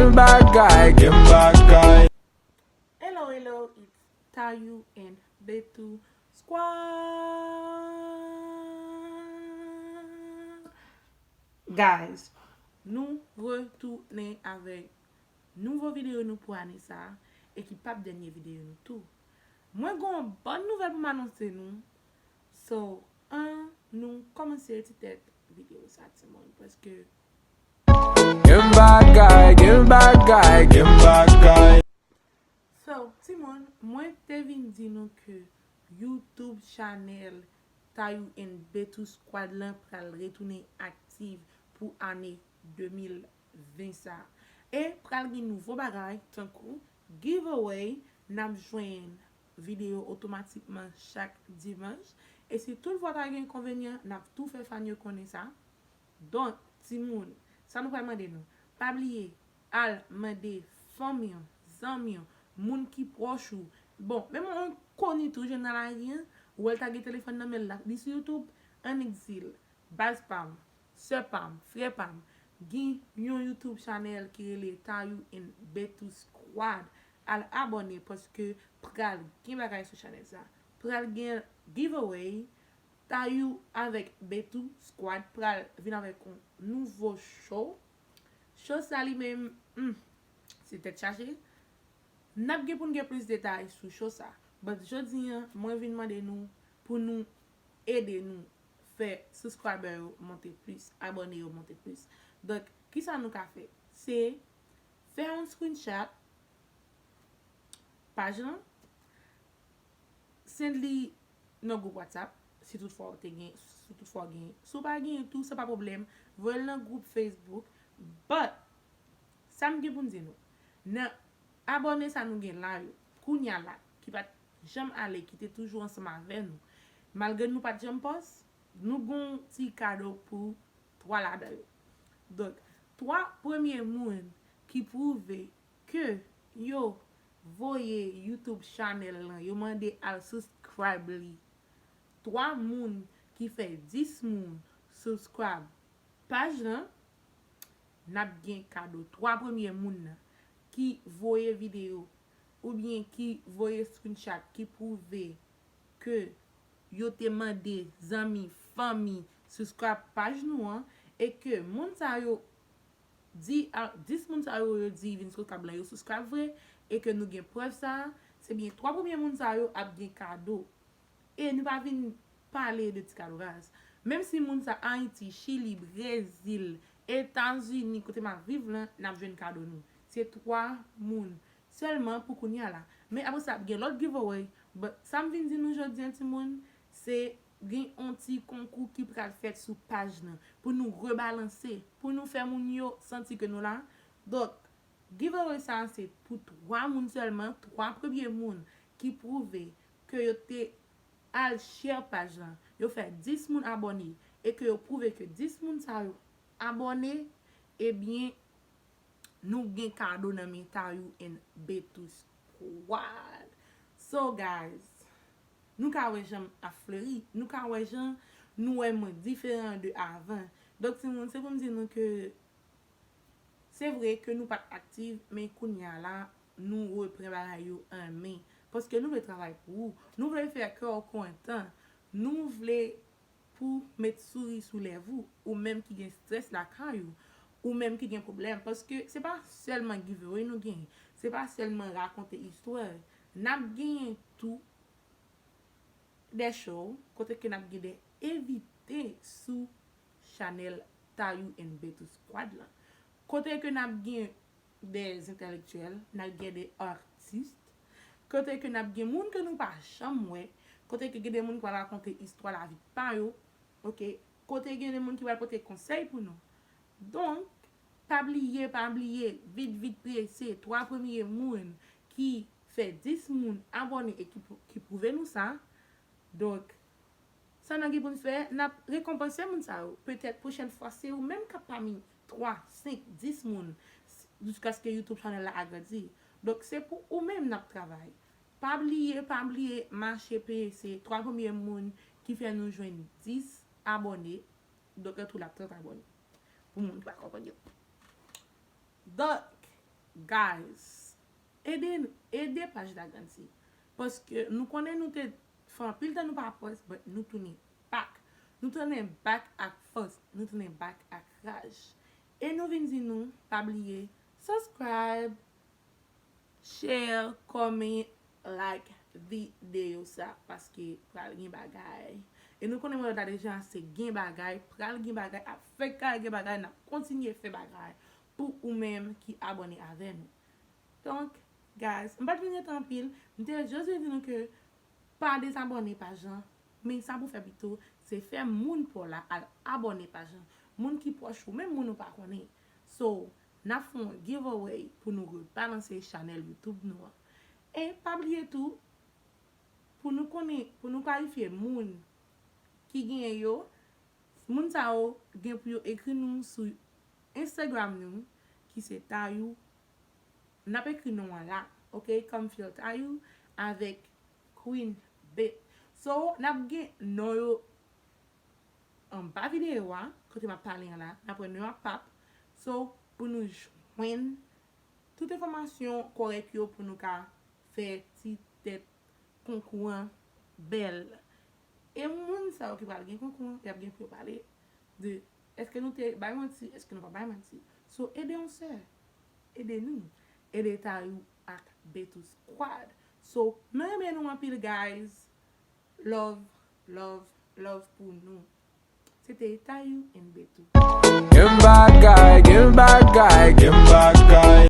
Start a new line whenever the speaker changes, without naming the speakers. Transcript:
Game back guy, game back guy.
Hello, it's Tayu and Betu Squad. Guys, nous retournons avec nouveau vidéo nous pour Anissa et qui pas dernière vidéo nous tout. Moi j'ai une bonne nouvelle pour m'annoncer nous. So, nous commencer cette vidéo ça Timon parce que
Game back guy, game back guy, game back guy.
So, Timon, moi te vin di nou ke YouTube channel Tayu and Betu Squad lan pral retounen aktif pou ane 2020 sa. E pral gen nouvo bagay, tankou, giveaway, nam jwen video otomatikman chak dimanche. E si tout vota gen konvenyen, nap tout fe fanyo konen sa. Don, Timon, sa nou pral mande nou. Pabliye, al mande famyon, zanmyon, moun ki proche ou. Bon, même on connaît tout jeune dans la rien, ou elle t'a gagné téléphone dans la dis sur YouTube, en exil, base pam, sœur pam, frère pam, gen yon YouTube channel qui est le Tayu and Betu Squad. Al abonner parce que pral gen bagay sur channel ça. Pral gen giveaway Tayu avec Betu Squad pral vin avec un nouveau show. Show ça li même c'était chargé. Nap gen pou nou gen plus detay sou show sa. But jodi mwen vin mande nou pou nou ede nou fè subscriber yo monte plus, abonne yo monte plus. Donc, ki sa nou ka fè? Se fè un screenshot page nan, send li nan group WhatsApp, si toutefois te gen, si toutefois gen. Sou pa gen tout, se pa problem, vol nan group Facebook, but sa m gen pou nou di nou. Nan abonné sa nou gen la yo, kounya la, ki pat jam ale, ki te toujou ansama ave nou. Malgré nou pat jam pos, nou gon ti kado pou 3 la da yo. Donc, 3 premier moun ki prouve ke yo voye YouTube channel lan, yo mande al subscribe li. 3 moun ki fe 10 moun subscribe page lan, nap gen kado. 3 premier moun nan ki voye video ou bien ki voye screenshot ki prouve ke yo te mande zami, fami, subscribe page nou an, e ke moun sa yo di, 10 moun sa yo di vin subscribe la yo subscribe vre, e ke nou gen preuve sa, se bien 3 premier moun sa yo ap gen kado. E nou pa vin pale de ti kado gaz. Mem si moun sa Haiti, Chili, Brésil, États-Unis, kote ma vive lan, nap jwen kado nou. C'est 3 moun. Seulement pour qu'on y a là. Mais après ça, il y a l'autre giveaway. But ça me vient de nous aujourd'hui, petit moun, c'est un petit concours qui peut être fait sur page nan, pour nous rebalancer, pour nous faire moun yo sentir que nous là. Donc, giveaway ça, c'est pour 3 moun seulement, 3 premiers moun qui prouvent que yo te al share page là. Yo fait 10 moun abonnés et que yo prouve que 10 moun sa yo abonnés, eh bien, nou gen kado nan men Tayu and Betu Squad. So guys, nou ka wè jan a fleuri, nou ka wè jan nou wè mwen diferent de avan. Dok se moun se pou mdi nou ke se vre ke nou pat aktif, men kounya la nou wè prebara yo an men. Paske nou vle travay pou ou, nou vle fè kor kontan, nou vle pou met souri sou levou, ou menm ki gen stres la kayou, ou même qui a un problème parce que c'est pas seulement giveaway nous gagne, c'est pas seulement raconter histoire, n'a gagne tout des shows côté que n'a gagne des invités sous channel Tayu and Betu Squad là, côté que n'a gagne des intellectuels, n'a gagne des artistes, côté que n'a gagne moun que nous pas jamais, côté que des moun qui va raconter histoire la vie pa yo, OK, côté que des moun qui va porter conseil pour nous. Donc, pas oublier, vite pressé, 3 premiers moun qui fait 10 moun abonnés et qui prouve nous ça. Donc, ça n'a pas fait, n'a récompensé moun ça. Peut-être prochaine fois, c'est ou même qu'à parmi 3, 5, 10 moun jusqu'à ce que YouTube channel la agrandi. Donc, c'est pour ou même n'a travail. Pas oublier, marcher PSC, 3 premiers moun qui fait nous joindre 10 abonnés. Donc, tout la 30 abonnés. Pour moun qui va comprendre. Donc, guys, aidez page d'agrandir. Parce que nous connaissons nous te fait pile de nous pas poste, but nous tourner back. Nous tourner back à force, nous tourner back à rage. Et nous venons dire nous, pas oublier, subscribe, share, comment, like vidéo ça parce que pral gen bagay. Et nous connaissons des gens c'est gen bagay, pral gen bagay, avec gen bagay, n'a continuer faire bagay pour ou même qui abonné avec nous. Donc, guys, je ne vais pas venir tant pile, je vais juste dire que pas désabonner par gens, mais ça pour faire plutôt, c'est faire moun pour la abonner par gens, moun qui proche ou même moun ou pas connaît. So, n'a font giveaway pour nous rebalancer channel YouTube nous. Et pas oublier tout pour nous connaître, pour nous qualifier moun qui gagne yo, moun sa yo gen pour écrire nous sur Instagram nous qui c'est Tayou. N'a pas écrit nous là, OK, comme feel Tayou avec Queen Bit. So, n'a gen no en bas vidéo quand m'a parlé là, n'a pris nous pap. So, pour nous joindre toute information correcte pour nous faire petite tête concours belle. Et moun sa qui parle gen concours, y a bien pour parler de est-ce que nous te bay menti, est-ce que nous pas bay menti. So, aidez-nous sœur. Aidez-nous. Aidez Tayou ak Betou Squad. So, même nous en pile guys. Love pour nous. C'était Tayou and Betou.
Give him bad guy, give him bad guy, give him bad guy.